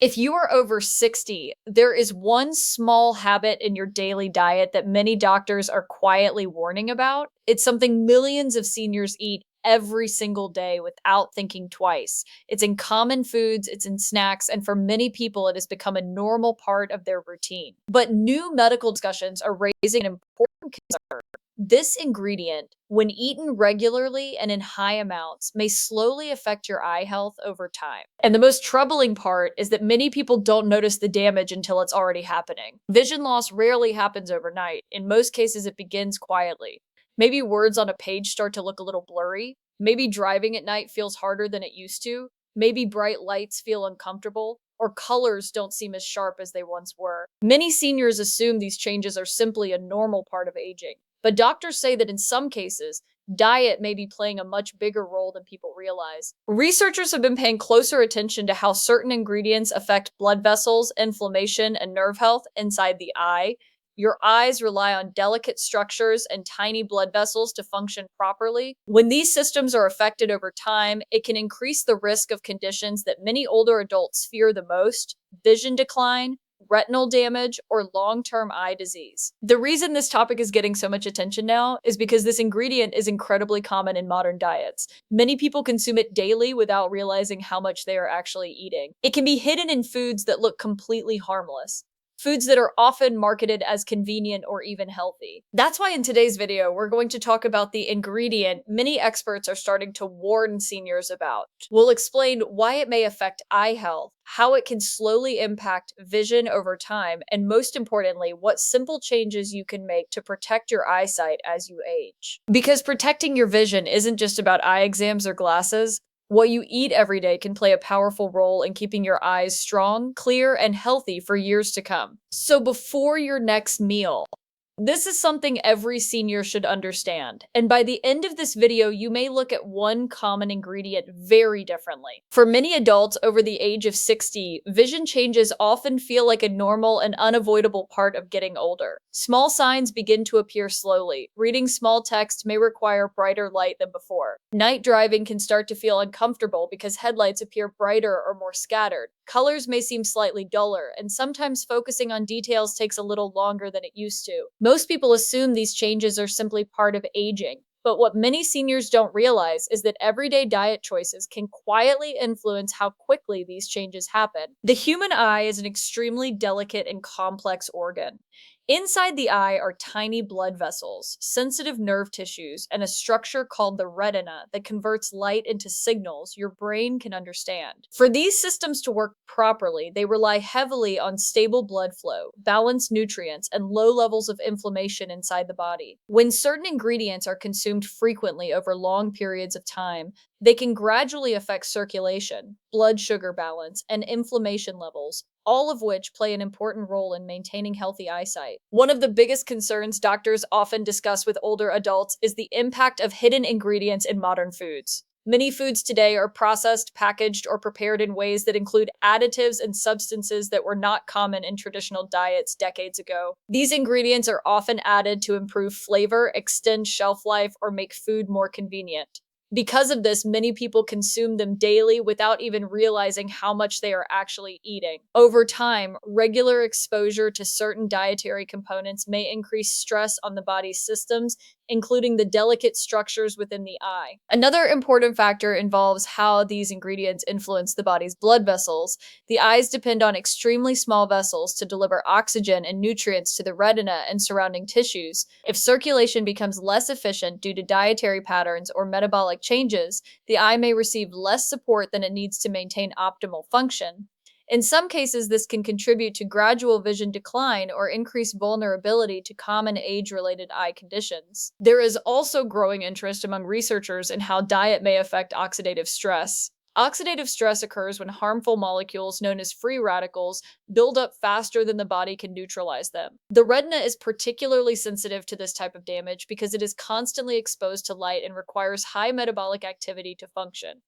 If you are over 60, there is one small habit in your daily diet that many doctors are quietly warning about. It's something millions of seniors eat every single day without thinking twice. It's in common foods, it's in snacks, and for many people, it has become a normal part of their routine. But new medical discussions are raising an important concern. This ingredient, when eaten regularly and in high amounts, may slowly affect your eye health over time. And the most troubling part is that many people don't notice the damage until it's already happening. Vision loss rarely happens overnight. In most cases, it begins quietly. Maybe words on a page start to look a little blurry. Maybe driving at night feels harder than it used to. Maybe bright lights feel uncomfortable. Or colors don't seem as sharp as they once were. Many seniors assume these changes are simply a normal part of aging. But doctors say that in some cases, diet may be playing a much bigger role than people realize. Researchers have been paying closer attention to how certain ingredients affect blood vessels, inflammation, and nerve health inside the eye. Your eyes rely on delicate structures and tiny blood vessels to function properly. When these systems are affected over time, it can increase the risk of conditions that many older adults fear the most: vision decline, retinal damage, or long-term eye disease. The reason this topic is getting so much attention now is because this ingredient is incredibly common in modern diets. Many people consume it daily without realizing how much they are actually eating. It can be hidden in foods that look completely harmless. Foods that are often marketed as convenient or even healthy. That's why in today's video, we're going to talk about the ingredient many experts are starting to warn seniors about. We'll explain why it may affect eye health, how it can slowly impact vision over time, and most importantly, what simple changes you can make to protect your eyesight as you age. Because protecting your vision isn't just about eye exams or glasses. What you eat every day can play a powerful role in keeping your eyes strong, clear, and healthy for years to come. So before your next meal, this is something every senior should understand, and by the end of this video, you may look at one common ingredient very differently. For many adults over the age of 60, vision changes often feel like a normal and unavoidable part of getting older. Small signs begin to appear slowly. Reading small text may require brighter light than before. Night driving can start to feel uncomfortable because headlights appear brighter or more scattered. Colors may seem slightly duller, and sometimes focusing on details takes a little longer than it used to. Most people assume these changes are simply part of aging, but what many seniors don't realize is that everyday diet choices can quietly influence how quickly these changes happen. The human eye is an extremely delicate and complex organ. Inside the eye are tiny blood vessels, sensitive nerve tissues, and a structure called the retina that converts light into signals your brain can understand. For these systems to work properly, they rely heavily on stable blood flow, balanced nutrients, and low levels of inflammation inside the body. When certain ingredients are consumed frequently over long periods of time, they can gradually affect circulation, blood sugar balance, and inflammation levels, all of which play an important role in maintaining healthy eyesight. One of the biggest concerns doctors often discuss with older adults is the impact of hidden ingredients in modern foods. Many foods today are processed, packaged, or prepared in ways that include additives and substances that were not common in traditional diets decades ago. These ingredients are often added to improve flavor, extend shelf life, or make food more convenient. Because of this, many people consume them daily without even realizing how much they are actually eating. Over time, regular exposure to certain dietary components may increase stress on the body's systems, including the delicate structures within the eye. Another important factor involves how these ingredients influence the body's blood vessels. The eyes depend on extremely small vessels to deliver oxygen and nutrients to the retina and surrounding tissues. If circulation becomes less efficient due to dietary patterns or metabolic changes, the eye may receive less support than it needs to maintain optimal function. In some cases, this can contribute to gradual vision decline or increased vulnerability to common age-related eye conditions. There is also growing interest among researchers in how diet may affect oxidative stress. Oxidative stress occurs when harmful molecules known as free radicals build up faster than the body can neutralize them. The retina is particularly sensitive to this type of damage because it is constantly exposed to light and requires high metabolic activity to function.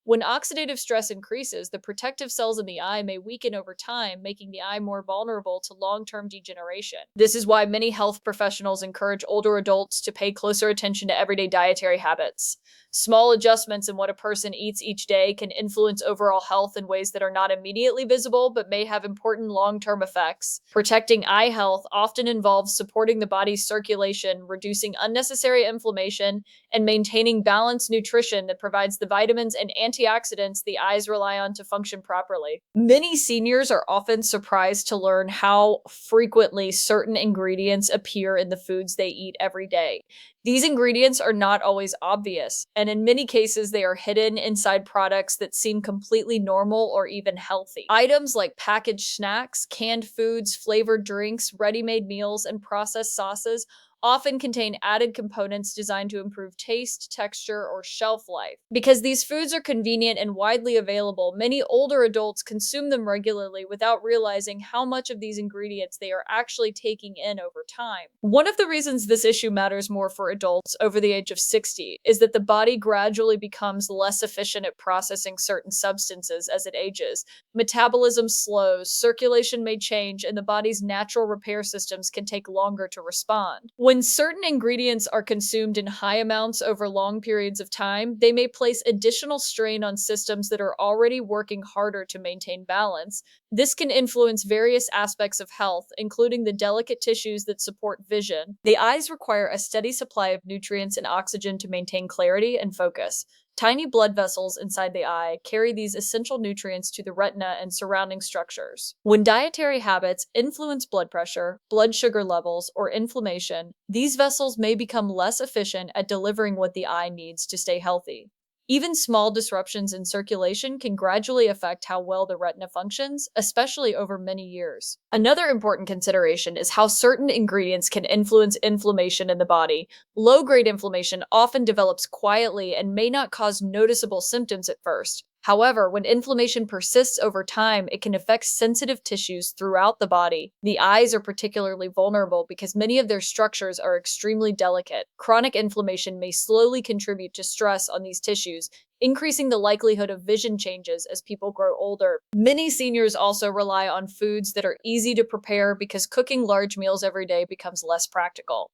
When oxidative stress increases, the protective cells in the eye may weaken over time, making the eye more vulnerable to long-term degeneration. This is why many health professionals encourage older adults to pay closer attention to everyday dietary habits. Small adjustments in what a person eats each day can influence overall health in ways that are not immediately visible but may have important long-term effects. Protecting eye health often involves supporting the body's circulation, reducing unnecessary inflammation, and maintaining balanced nutrition that provides the vitamins and antioxidants the eyes rely on to function properly. Many seniors are often surprised to learn how frequently certain ingredients appear in the foods they eat every day. These ingredients are not always obvious, and in many cases, they are hidden inside products that seem completely normal or even healthy. Items like packaged snacks, canned foods, flavored drinks, ready-made meals, and processed sauces often contain added components designed to improve taste, texture, or shelf life. Because these foods are convenient and widely available, many older adults consume them regularly without realizing how much of these ingredients they are actually taking in over time. One of the reasons this issue matters more for adults over the age of 60 is that the body gradually becomes less efficient at processing certain substances as it ages. Metabolism slows, circulation may change, and the body's natural repair systems can take longer to respond. When certain ingredients are consumed in high amounts over long periods of time, they may place additional strain on systems that are already working harder to maintain balance. This can influence various aspects of health, including the delicate tissues that support vision. The eyes require a steady supply of nutrients and oxygen to maintain clarity and focus. Tiny blood vessels inside the eye carry these essential nutrients to the retina and surrounding structures. When dietary habits influence blood pressure, blood sugar levels, or inflammation, these vessels may become less efficient at delivering what the eye needs to stay healthy. Even small disruptions in circulation can gradually affect how well the retina functions, especially over many years. Another important consideration is how certain ingredients can influence inflammation in the body. Low-grade inflammation often develops quietly and may not cause noticeable symptoms at first. However, when inflammation persists over time, it can affect sensitive tissues throughout the body. The eyes are particularly vulnerable because many of their structures are extremely delicate. Chronic inflammation may slowly contribute to stress on these tissues, increasing the likelihood of vision changes as people grow older. Many seniors also rely on foods that are easy to prepare because cooking large meals every day becomes less practical.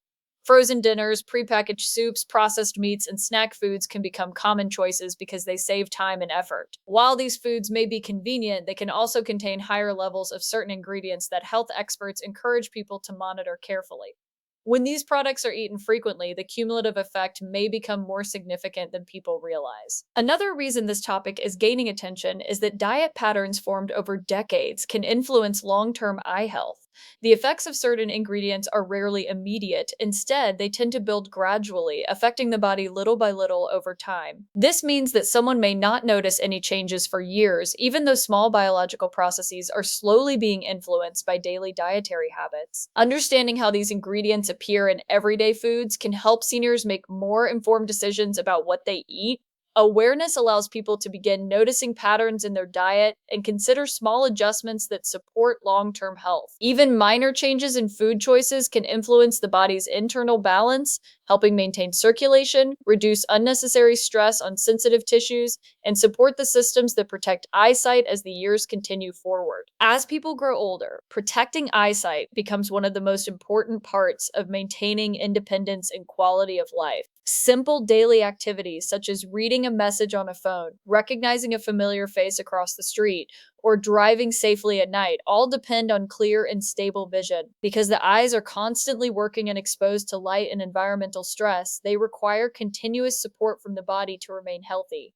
Frozen dinners, prepackaged soups, processed meats, and snack foods can become common choices because they save time and effort. While these foods may be convenient, they can also contain higher levels of certain ingredients that health experts encourage people to monitor carefully. When these products are eaten frequently, the cumulative effect may become more significant than people realize. Another reason this topic is gaining attention is that diet patterns formed over decades can influence long-term eye health. The effects of certain ingredients are rarely immediate. Instead, they tend to build gradually, affecting the body little by little over time. This means that someone may not notice any changes for years, even though small biological processes are slowly being influenced by daily dietary habits. Understanding how these ingredients appear in everyday foods can help seniors make more informed decisions about what they eat. Awareness allows people to begin noticing patterns in their diet and consider small adjustments that support long-term health. Even minor changes in food choices can influence the body's internal balance, helping maintain circulation, reduce unnecessary stress on sensitive tissues, and support the systems that protect eyesight as the years continue forward. As people grow older, protecting eyesight becomes one of the most important parts of maintaining independence and quality of life. Simple daily activities such as reading a message on a phone, recognizing a familiar face across the street, or driving safely at night all depend on clear and stable vision. Because the eyes are constantly working and exposed to light and environmental stress, they require continuous support from the body to remain healthy.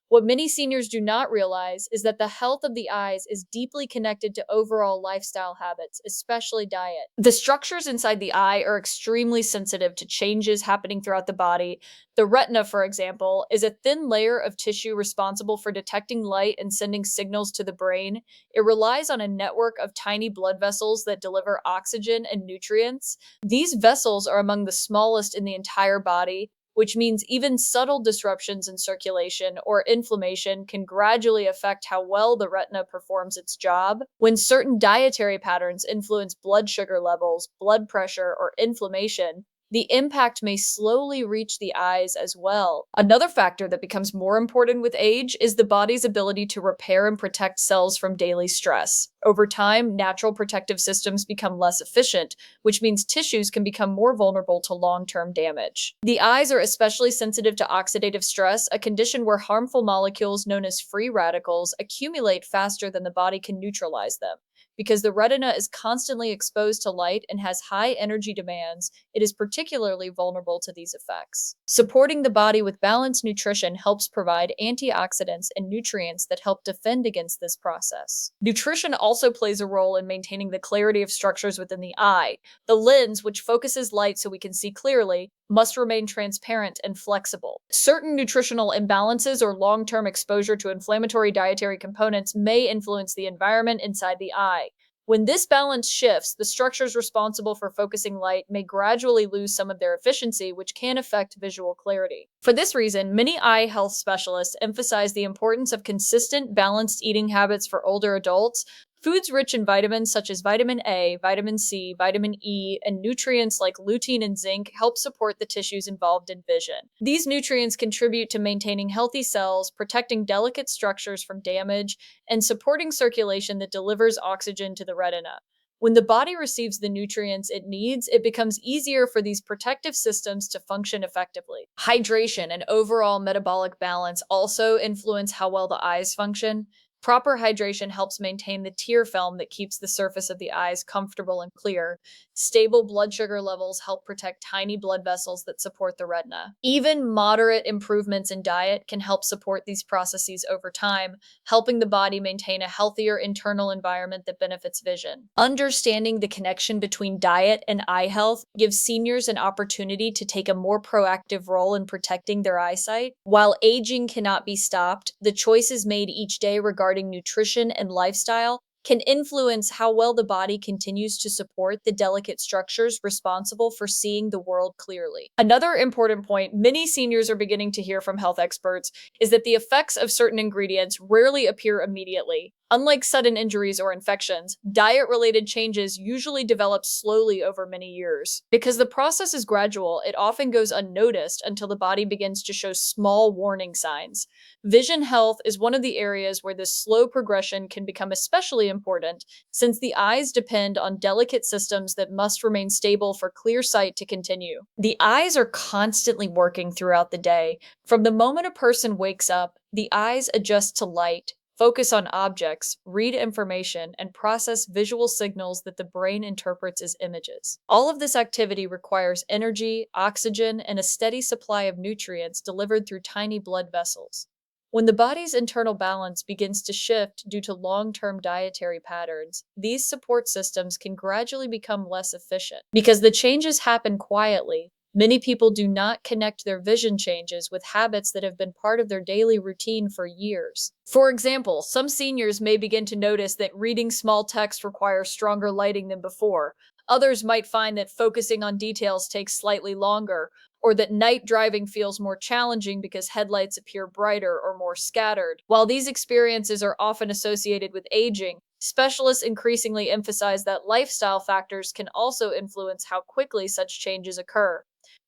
What many seniors do not realize is that the health of the eyes is deeply connected to overall lifestyle habits, especially diet. The structures inside the eye are extremely sensitive to changes happening throughout the body. The retina, for example, is a thin layer of tissue responsible for detecting light and sending signals to the brain. It relies on a network of tiny blood vessels that deliver oxygen and nutrients. These vessels are among the smallest in the entire body, which means even subtle disruptions in circulation or inflammation can gradually affect how well the retina performs its job. When certain dietary patterns influence blood sugar levels, blood pressure, or inflammation, the impact may slowly reach the eyes as well. Another factor that becomes more important with age is the body's ability to repair and protect cells from daily stress. Over time, natural protective systems become less efficient, which means tissues can become more vulnerable to long-term damage. The eyes are especially sensitive to oxidative stress, a condition where harmful molecules known as free radicals accumulate faster than the body can neutralize them. Because the retina is constantly exposed to light and has high energy demands, it is particularly vulnerable to these effects. Supporting the body with balanced nutrition helps provide antioxidants and nutrients that help defend against this process. Nutrition also plays a role in maintaining the clarity of structures within the eye. The lens, which focuses light so we can see clearly, must remain transparent and flexible. Certain nutritional imbalances or long-term exposure to inflammatory dietary components may influence the environment inside the eye. When this balance shifts, the structures responsible for focusing light may gradually lose some of their efficiency, which can affect visual clarity. For this reason, many eye health specialists emphasize the importance of consistent, balanced eating habits for older adults. Foods rich in vitamins such as vitamin A, vitamin C, vitamin E, and nutrients like lutein and zinc help support the tissues involved in vision. These nutrients contribute to maintaining healthy cells, protecting delicate structures from damage, and supporting circulation that delivers oxygen to the retina. When the body receives the nutrients it needs, it becomes easier for these protective systems to function effectively. Hydration and overall metabolic balance also influence how well the eyes function. Proper hydration helps maintain the tear film that keeps the surface of the eyes comfortable and clear. Stable blood sugar levels help protect tiny blood vessels that support the retina. Even moderate improvements in diet can help support these processes over time, helping the body maintain a healthier internal environment that benefits vision. Understanding the connection between diet and eye health gives seniors an opportunity to take a more proactive role in protecting their eyesight. While aging cannot be stopped, the choices made each day regarding nutrition and lifestyle can influence how well the body continues to support the delicate structures responsible for seeing the world clearly. Another important point many seniors are beginning to hear from health experts is that the effects of certain ingredients rarely appear immediately. Unlike sudden injuries or infections, diet-related changes usually develop slowly over many years. Because the process is gradual, it often goes unnoticed until the body begins to show small warning signs. Vision health is one of the areas where this slow progression can become especially important, since the eyes depend on delicate systems that must remain stable for clear sight to continue. The eyes are constantly working throughout the day. From the moment a person wakes up, the eyes adjust to light, focus on objects, read information, and process visual signals that the brain interprets as images. All of this activity requires energy, oxygen, and a steady supply of nutrients delivered through tiny blood vessels. When the body's internal balance begins to shift due to long-term dietary patterns, these support systems can gradually become less efficient. Because the changes happen quietly, many people do not connect their vision changes with habits that have been part of their daily routine for years. For example, some seniors may begin to notice that reading small text requires stronger lighting than before. Others might find that focusing on details takes slightly longer, or that night driving feels more challenging because headlights appear brighter or more scattered. While these experiences are often associated with aging, specialists increasingly emphasize that lifestyle factors can also influence how quickly such changes occur.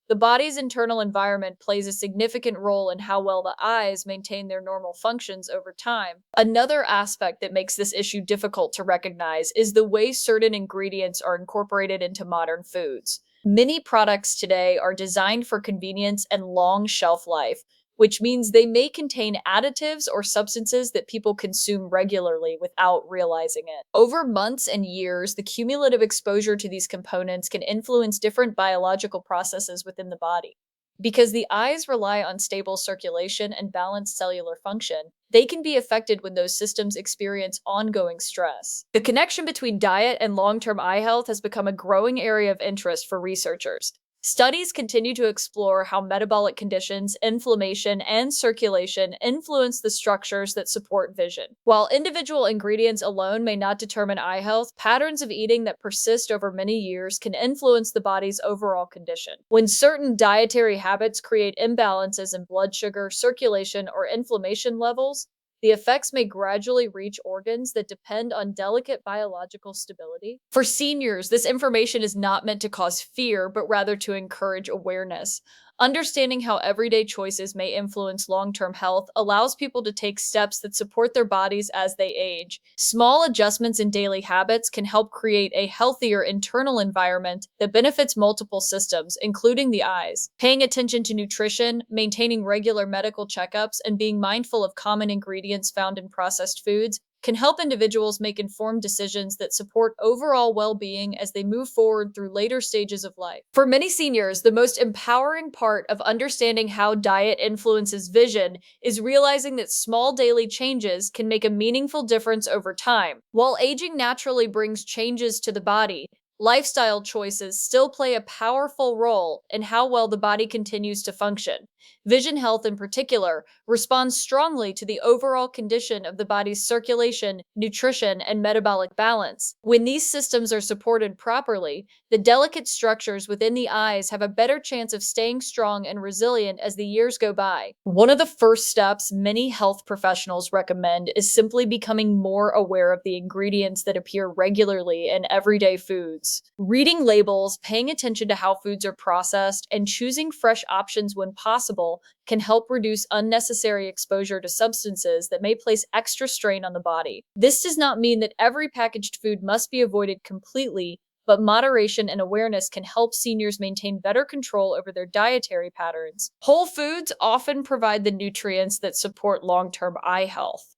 The body's internal environment plays a significant role in how well the eyes maintain their normal functions over time. Another aspect that makes this issue difficult to recognize is the way certain ingredients are incorporated into modern foods. Many products today are designed for convenience and long shelf life, which means they may contain additives or substances that people consume regularly without realizing it. Over months and years, the cumulative exposure to these components can influence different biological processes within the body. Because the eyes rely on stable circulation and balanced cellular function, they can be affected when those systems experience ongoing stress. The connection between diet and long-term eye health has become a growing area of interest for researchers. Studies continue to explore how metabolic conditions, inflammation, and circulation influence the structures that support vision. While individual ingredients alone may not determine eye health, patterns of eating that persist over many years can influence the body's overall condition. When certain dietary habits create imbalances in blood sugar, circulation, or inflammation levels, the effects may gradually reach organs that depend on delicate biological stability. For seniors, this information is not meant to cause fear, but rather to encourage awareness. Understanding how everyday choices may influence long term health allows people to take steps that support their bodies as they age. Small adjustments in daily habits can help create a healthier internal environment that benefits multiple systems, including the eyes. Paying attention to nutrition, maintaining regular medical checkups, and being mindful of common ingredients found in processed foods can help individuals make informed decisions that support overall well being as they move forward through later stages of life. For many seniors, the most empowering part of understanding how diet influences vision is realizing that small daily changes can make a meaningful difference over time. While aging naturally brings changes to the body, lifestyle choices still play a powerful role in how well the body continues to function. Vision health, in particular, responds strongly to the overall condition of the body's circulation, nutrition, and metabolic balance. When these systems are supported properly, the delicate structures within the eyes have a better chance of staying strong and resilient as the years go by. One of the first steps many health professionals recommend is simply becoming more aware of the ingredients that appear regularly in everyday foods. Reading labels, paying attention to how foods are processed, and choosing fresh options when possible can help reduce unnecessary exposure to substances that may place extra strain on the body. This does not mean that every packaged food must be avoided completely, but moderation and awareness can help seniors maintain better control over their dietary patterns. Whole foods often provide the nutrients that support long term eye health.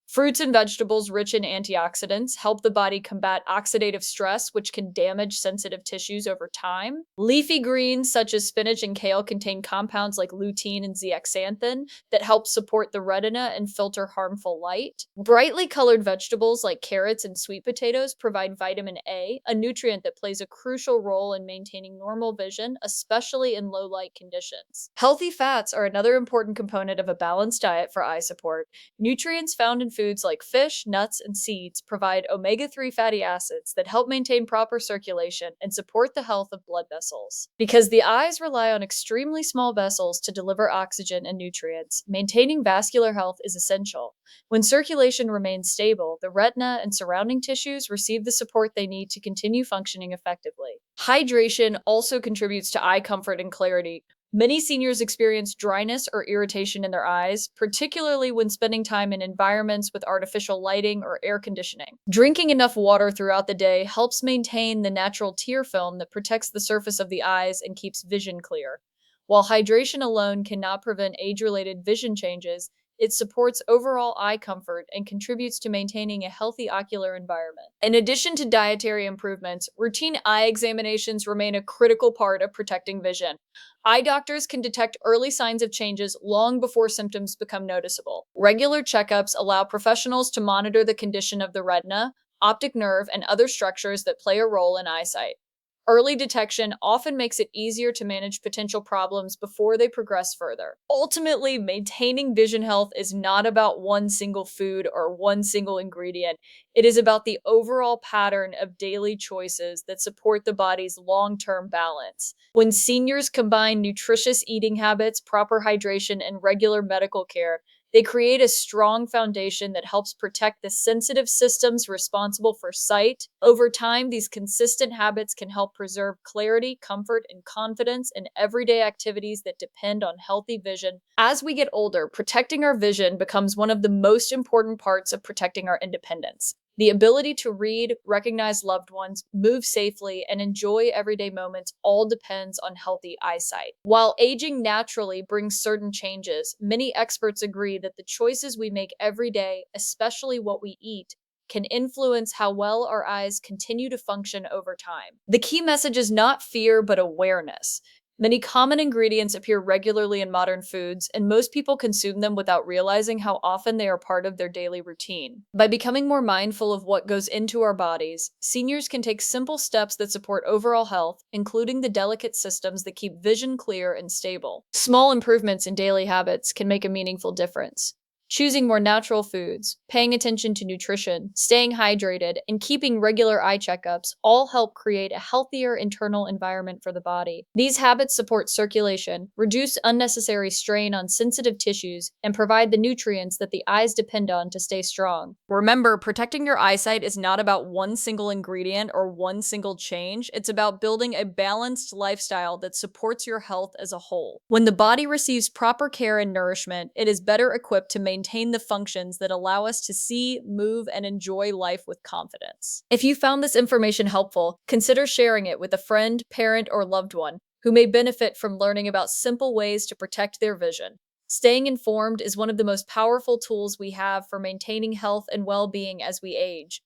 Fruits and vegetables rich in antioxidants help the body combat oxidative stress, which can damage sensitive tissues over time. Leafy greens, such as spinach and kale, contain compounds like lutein and zeaxanthin that help support the retina and filter harmful light. Brightly colored vegetables like carrots and sweet potatoes provide vitamin A nutrient that plays a crucial role in maintaining normal vision, especially in low light conditions. Healthy fats are another important component of a balanced diet for eye support. Nutrients found in foods like fish, nuts, and seeds provide omega-3 fatty acids that help maintain proper circulation and support the health of blood vessels. Because the eyes rely on extremely small vessels to deliver oxygen and nutrients, maintaining vascular health is essential. When circulation remains stable, the retina and surrounding tissues receive the support they need to continue functioning effectively. Hydration also contributes to eye comfort and clarity. Many seniors experience dryness or irritation in their eyes, particularly when spending time in environments with artificial lighting or air conditioning. Drinking enough water throughout the day helps maintain the natural tear film that protects the surface of the eyes and keeps vision clear. While hydration alone cannot prevent age-related vision changes, it supports overall eye comfort and contributes to maintaining a healthy ocular environment. In addition to dietary improvements, routine eye examinations remain a critical part of protecting vision. Eye doctors can detect early signs of changes long before symptoms become noticeable. Regular checkups allow professionals to monitor the condition of the retina, optic nerve, and other structures that play a role in eyesight. Early detection often makes it easier to manage potential problems before they progress further. Ultimately, maintaining vision health is not about one single food or one single ingredient. It is about the overall pattern of daily choices that support the body's long-term balance. When seniors combine nutritious eating habits, proper hydration, and regular medical care, they create a strong foundation that helps protect the sensitive systems responsible for sight. Over time, these consistent habits can help preserve clarity, comfort, and confidence in everyday activities that depend on healthy vision. As we get older, protecting our vision becomes one of the most important parts of protecting our independence. The ability to read, recognize loved ones, move safely, and enjoy everyday moments all depends on healthy eyesight. While aging naturally brings certain changes, many experts agree that the choices we make every day, especially what we eat, can influence how well our eyes continue to function over time. The key message is not fear, but awareness. Many common ingredients appear regularly in modern foods, and most people consume them without realizing how often they are part of their daily routine. By becoming more mindful of what goes into our bodies, seniors can take simple steps that support overall health, including the delicate systems that keep vision clear and stable. Small improvements in daily habits can make a meaningful difference. Choosing more natural foods, paying attention to nutrition, staying hydrated, and keeping regular eye checkups all help create a healthier internal environment for the body. These habits support circulation, reduce unnecessary strain on sensitive tissues, and provide the nutrients that the eyes depend on to stay strong. Remember, protecting your eyesight is not about one single ingredient or one single change. It's about building a balanced lifestyle that supports your health as a whole. When the body receives proper care and nourishment, it is better equipped to maintain the functions that allow us to see, move, and enjoy life with confidence. If you found this information helpful, consider sharing it with a friend, parent, or loved one who may benefit from learning about simple ways to protect their vision. Staying informed is one of the most powerful tools we have for maintaining health and well being as we age.